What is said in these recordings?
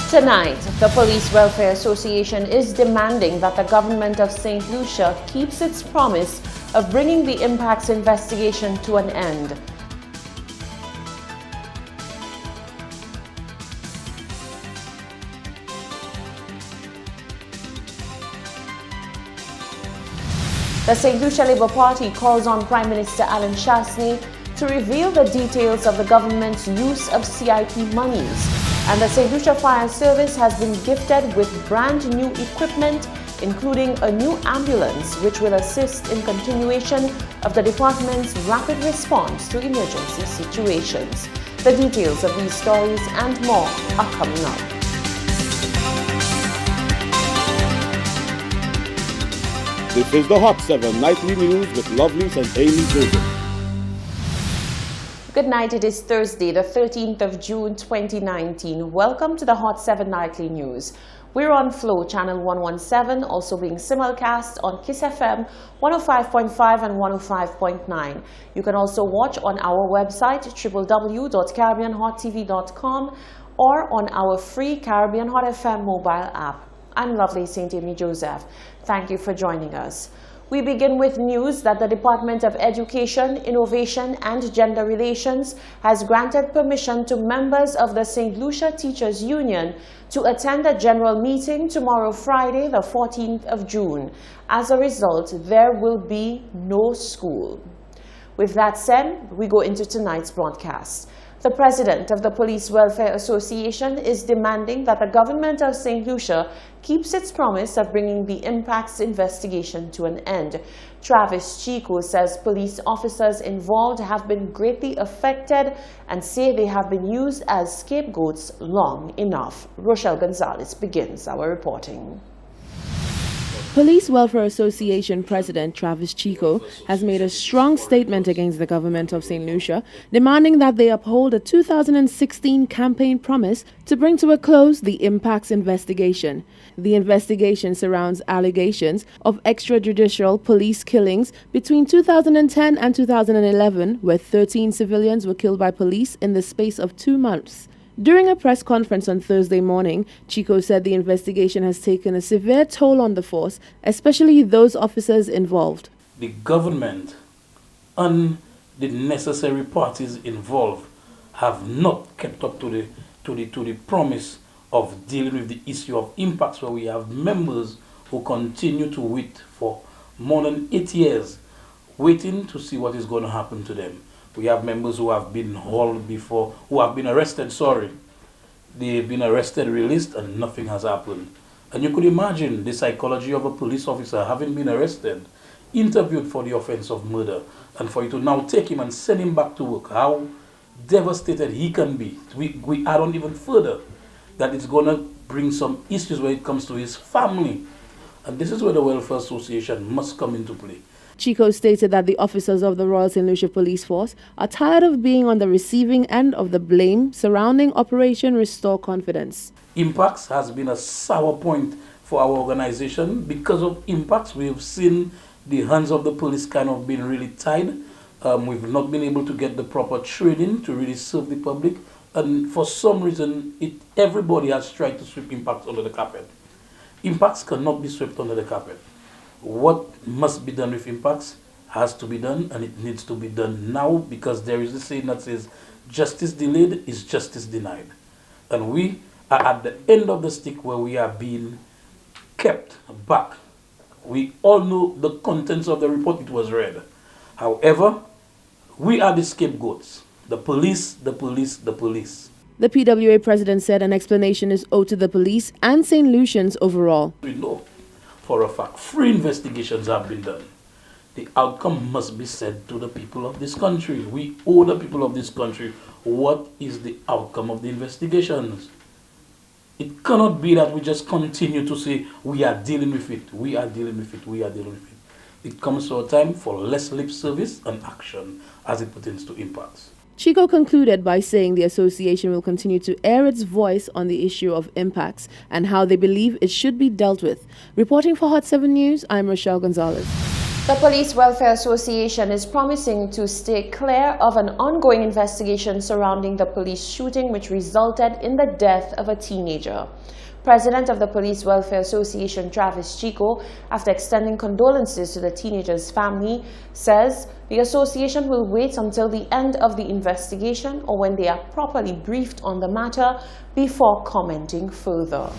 Tonight, the Police Welfare Association is demanding that the government of St. Lucia keeps its promise of bringing the impacts investigation to an end. The St. Lucia Labour Party calls on Prime Minister Alan Chasney to reveal the details of the government's use of CIP monies. And the St. Lucia Fire Service has been gifted with brand new equipment, including a new ambulance, which will assist in continuation of the department's rapid response to emergency situations. The details of these stories and more are coming up. This is the Hot 7 Nightly News with Lovelace and Amy Joseph. Good night, it is Thursday, the 13th of June 2019. Welcome to the Hot 7 Nightly News. We're on Flow Channel 117, also being simulcast on Kiss FM 105.5 and 105.9. You can also watch on our website www.caribbeanhottv.com or on our free Caribbean Hot FM mobile app. I'm Lovely St. Amy Joseph. Thank you for joining us. We begin with news that the Department of Education, Innovation and Gender Relations has granted permission to members of the St. Lucia Teachers Union to attend a general meeting tomorrow, Friday, the 14th of June. As a result, there will be no school. With that said, we go into tonight's broadcast. The president of the Police Welfare Association is demanding that the government of St. Lucia keeps its promise of bringing the impacts investigation to an end. Travis Chico says police officers involved have been greatly affected and say they have been used as scapegoats long enough. Rochelle Gonzalez begins our reporting. Police Welfare Association President Travis Chico has made a strong statement against the government of St. Lucia, demanding that they uphold a 2016 campaign promise to bring to a close the impacts investigation. The investigation surrounds allegations of extrajudicial police killings between 2010 and 2011, where 13 civilians were killed by police in the space of 2 months. During a press conference on Thursday morning, Chico said the investigation has taken a severe toll on the force, especially those officers involved. The government and the necessary parties involved have not kept up to the promise of dealing with the issue of impacts, where we have members who continue to wait for more than 8 years, waiting to see what is going to happen to them. We have members who have been hauled before, who have been arrested, They've been arrested, released, and nothing has happened. And you could imagine the psychology of a police officer having been arrested, interviewed for the offense of murder, and for you to now take him and send him back to work, how devastated he can be. We add on even further that it's going to bring some issues when it comes to his family. And this is where the Welfare Association must come into play. Chico stated that the officers of the Royal St. Lucia Police Force are tired of being on the receiving end of the blame surrounding Operation Restore Confidence. Impacts has been a sour point for our organization. Because of impacts, we've seen the hands of the police kind of being really tied. We've not been able to get the proper training to really serve the public. And for some reason, everybody has tried to sweep impacts under the carpet. Impacts cannot be swept under the carpet. What must be done with impacts has to be done, and it needs to be done now, because there is a saying that says justice delayed is justice denied. And we are at the end of the stick where we are being kept back. We all know the contents of the report, it was read. However, we are the scapegoats. The police, the police, the police. The PWA president said an explanation is owed to the police and St. Lucians overall. We know for a fact 3 investigations have been done. The outcome must be said to the people of this country. We owe the people of this country what is the outcome of the investigations. It cannot be that we just continue to say we are dealing with it, we are dealing with it, we are dealing with it. It comes to a time for less lip service and action as it pertains to impacts. Chico concluded by saying the association will continue to air its voice on the issue of impacts and how they believe it should be dealt with. Reporting for Hot 7 News, I'm Rochelle Gonzalez. The Police Welfare Association is promising to stay clear of an ongoing investigation surrounding the police shooting which resulted in the death of a teenager. President of the Police Welfare Association, Travis Chico, after extending condolences to the teenager's family, says the association will wait until the end of the investigation or when they are properly briefed on the matter before commenting further.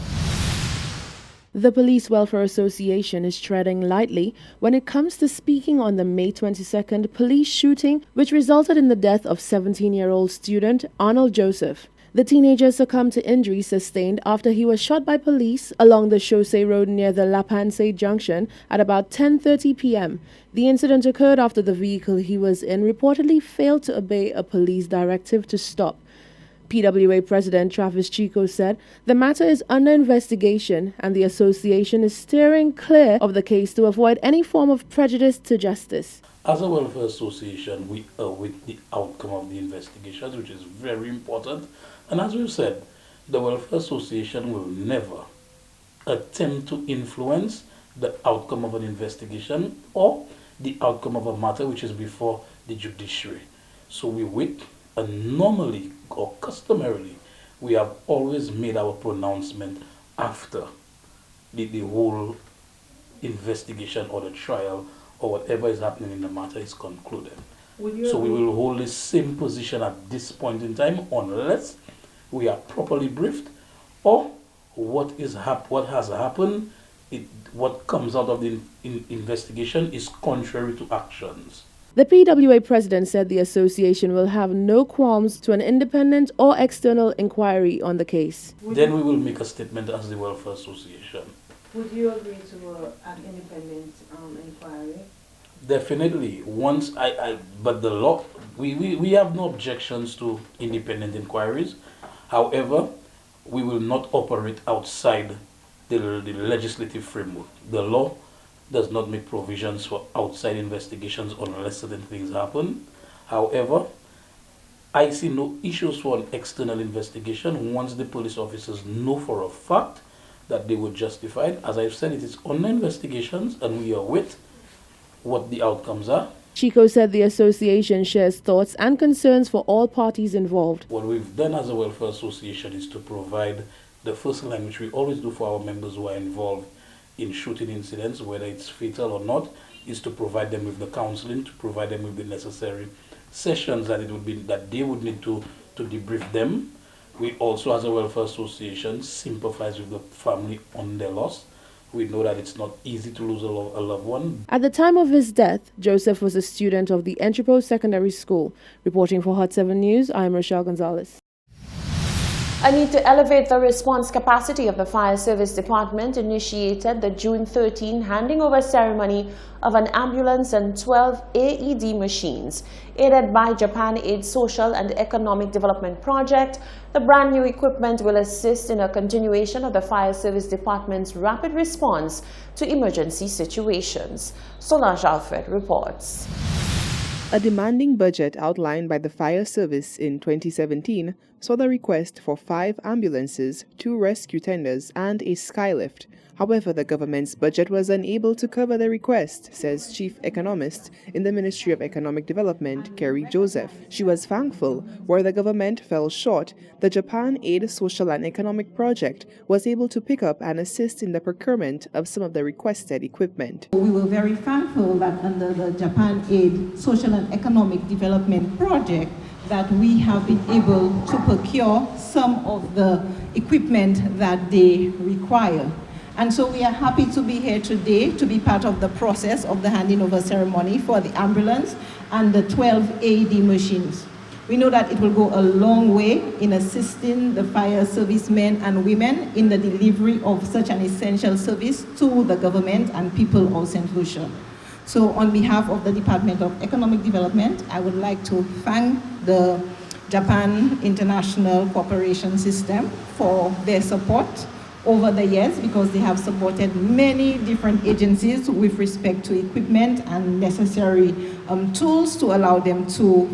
The Police Welfare Association is treading lightly when it comes to speaking on the May 22nd police shooting which resulted in the death of 17-year-old student Arnold Joseph. The teenager succumbed to injuries sustained after he was shot by police along the Chaussee Road near the La Panse Junction at about 10:30 p.m. The incident occurred after the vehicle he was in reportedly failed to obey a police directive to stop. PWA President Travis Chico said the matter is under investigation and the association is steering clear of the case to avoid any form of prejudice to justice. As a welfare association, we await the outcome of the investigations, which is very important. And as we've said, the welfare association will never attempt to influence the outcome of an investigation or the outcome of a matter which is before the judiciary. So we wait. And normally or customarily, we have always made our pronouncement after the whole investigation or the trial or whatever is happening in the matter is concluded. So we will hold the same position at this point in time unless we are properly briefed or what has happened, what comes out of the investigation is contrary to actions. The PWA president said the association will have no qualms to an independent or external inquiry on the case. Then we will make a statement as the Welfare Association. Would you agree to an independent inquiry? Definitely. But the law, we have no objections to independent inquiries. However, we will not operate outside the legislative framework. The law does not make provisions for outside investigations unless certain things happen. However, I see no issues for an external investigation once the police officers know for a fact that they were justified. As I've said, it is under investigations and we await what the outcomes are. Chico said the association shares thoughts and concerns for all parties involved. What we've done as a welfare association is to provide the first line, which we always do for our members who are involved in shooting incidents, whether it's fatal or not, is to provide them with the counseling, to provide them with the necessary sessions that they would need to debrief them. We also, as a welfare association, sympathize with the family on their loss. We know that it's not easy to lose a loved one. At the time of his death, Joseph was a student of the Entrepot Secondary School. Reporting for Hot 7 News, I'm Rochelle Gonzalez. A need to elevate the response capacity of the Fire Service Department initiated the June 13 handing over ceremony of an ambulance and 12 AED machines. Aided by Japan Aid Social and Economic Development Project, the brand new equipment will assist in a continuation of the Fire Service Department's rapid response to emergency situations. Solange Alfred reports. A demanding budget outlined by the Fire Service in 2017 saw the request for 5 ambulances, 2 rescue tenders, and a skylift. However, the government's budget was unable to cover the request, says Chief Economist in the Ministry of Economic Development, Kerry Joseph. She was thankful where the government fell short, the Japan Aid Social and Economic Project was able to pick up and assist in the procurement of some of the requested equipment. We were very thankful that under the Japan Aid Social and Economic Development Project that we have been able to procure some of the equipment that they require. And so we are happy to be here today to be part of the process of the handing over ceremony for the ambulance and the 12 AED machines. We know that it will go a long way in assisting the fire servicemen and women in the delivery of such an essential service to the government and people of St. Lucia. So on behalf of the Department of Economic Development, I would like to thank the Japan International Cooperation System for their support over the years because they have supported many different agencies with respect to equipment and necessary tools to allow them to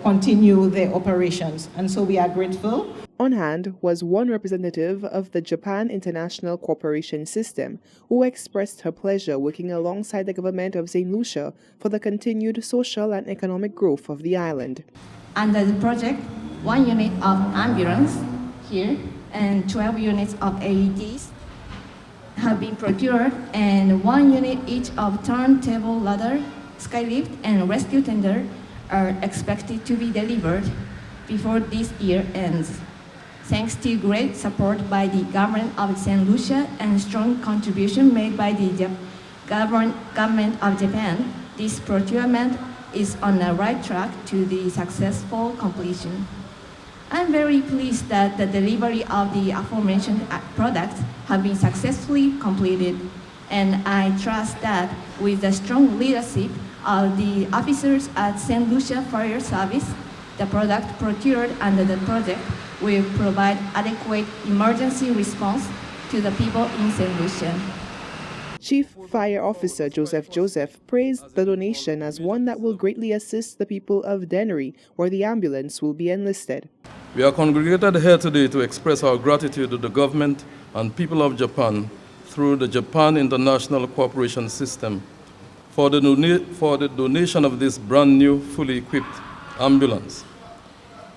continue their operations. And so we are grateful. On hand was one representative of the Japan International Cooperation System, who expressed her pleasure working alongside the government of St. Lucia for the continued social and economic growth of the island. Under the project, 1 unit of ambulance here and 12 units of AEDs have been procured, and 1 unit each of turntable ladder, skylift, and rescue tender are expected to be delivered before this year ends. Thanks to great support by the government of St. Lucia and strong contribution made by the government of Japan, this procurement is on the right track to the successful completion. I'm very pleased that the delivery of the aforementioned products have been successfully completed, and I trust that with the strong leadership of the officers at St. Lucia Fire Service, the product procured under the project will provide adequate emergency response to the people in St. Lucia. Chief Fire Officer Joseph praised the donation as one that will greatly assist the people of Dennery, where the ambulance will be enlisted. We are congregated here today to express our gratitude to the government and people of Japan through the Japan International Cooperation System for the donation of this brand new, fully equipped ambulance.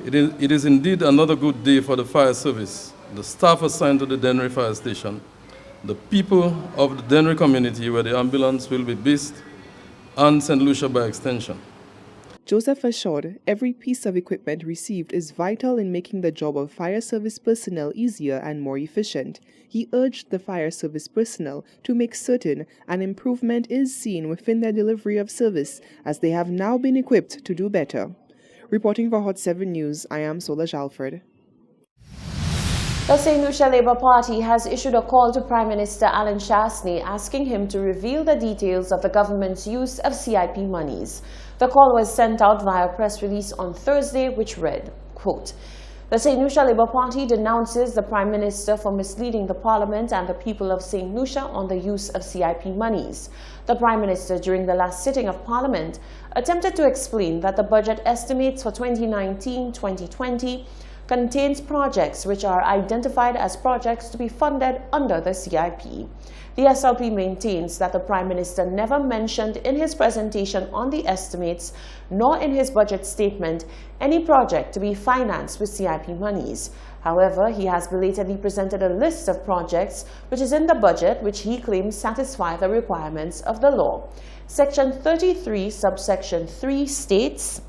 It is indeed another good day for the fire service, the staff assigned to the Dennery Fire Station, the people of the Dennery community where the ambulance will be based, and St. Lucia by extension. Joseph assured every piece of equipment received is vital in making the job of fire service personnel easier and more efficient. He urged the fire service personnel to make certain an improvement is seen within their delivery of service, as they have now been equipped to do better. Reporting for Hot 7 News, I am Solange Alfred. The St. Lucia Labour Party has issued a call to Prime Minister Alan Chasney asking him to reveal the details of the government's use of CIP monies. The call was sent out via a press release on Thursday, which read, quote, "The St. Lucia Labour Party denounces the Prime Minister for misleading the Parliament and the people of St. Lucia on the use of CIP monies. The Prime Minister, during the last sitting of Parliament, attempted to explain that the budget estimates for 2019-2020 contains projects which are identified as projects to be funded under the CIP. The SLP maintains that the Prime Minister never mentioned in his presentation on the estimates, nor in his budget statement, any project to be financed with CIP monies. However, he has belatedly presented a list of projects which is in the budget which he claims satisfy the requirements of the law. Section 33, subsection 3 states,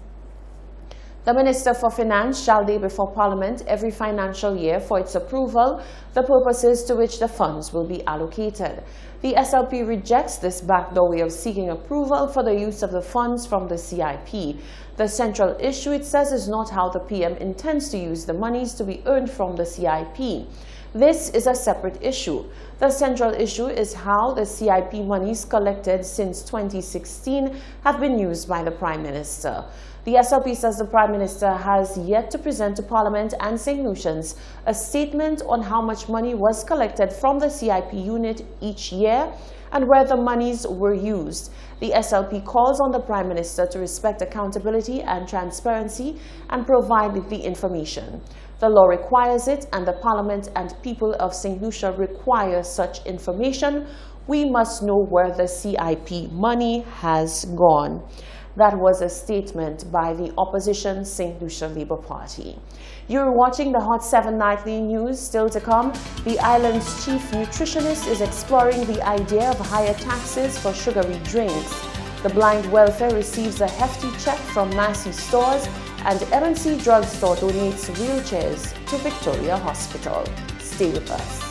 "The Minister for Finance shall lay before Parliament every financial year for its approval the purposes to which the funds will be allocated." The SLP rejects this backdoor way of seeking approval for the use of the funds from the CIP. The central issue, it says, is not how the PM intends to use the monies to be earned from the CIP. This is a separate issue. The central issue is how the CIP monies collected since 2016 have been used by the Prime Minister. The SLP says the Prime Minister has yet to present to Parliament and St. Lucians a statement on how much money was collected from the CIP unit each year and where the monies were used. The SLP calls on the Prime Minister to respect accountability and transparency and provide the information. The law requires it, and the Parliament and people of St. Lucia require such information. We must know where the CIP money has gone. That was a statement by the opposition St. Lucia Labour Party. You're watching the Hot 7 Nightly News. Still to come, the island's chief nutritionist is exploring the idea of higher taxes for sugary drinks. The blind welfare receives a hefty check from Massey Stores, and M&C Drugstore donates wheelchairs to Victoria Hospital. Stay with us.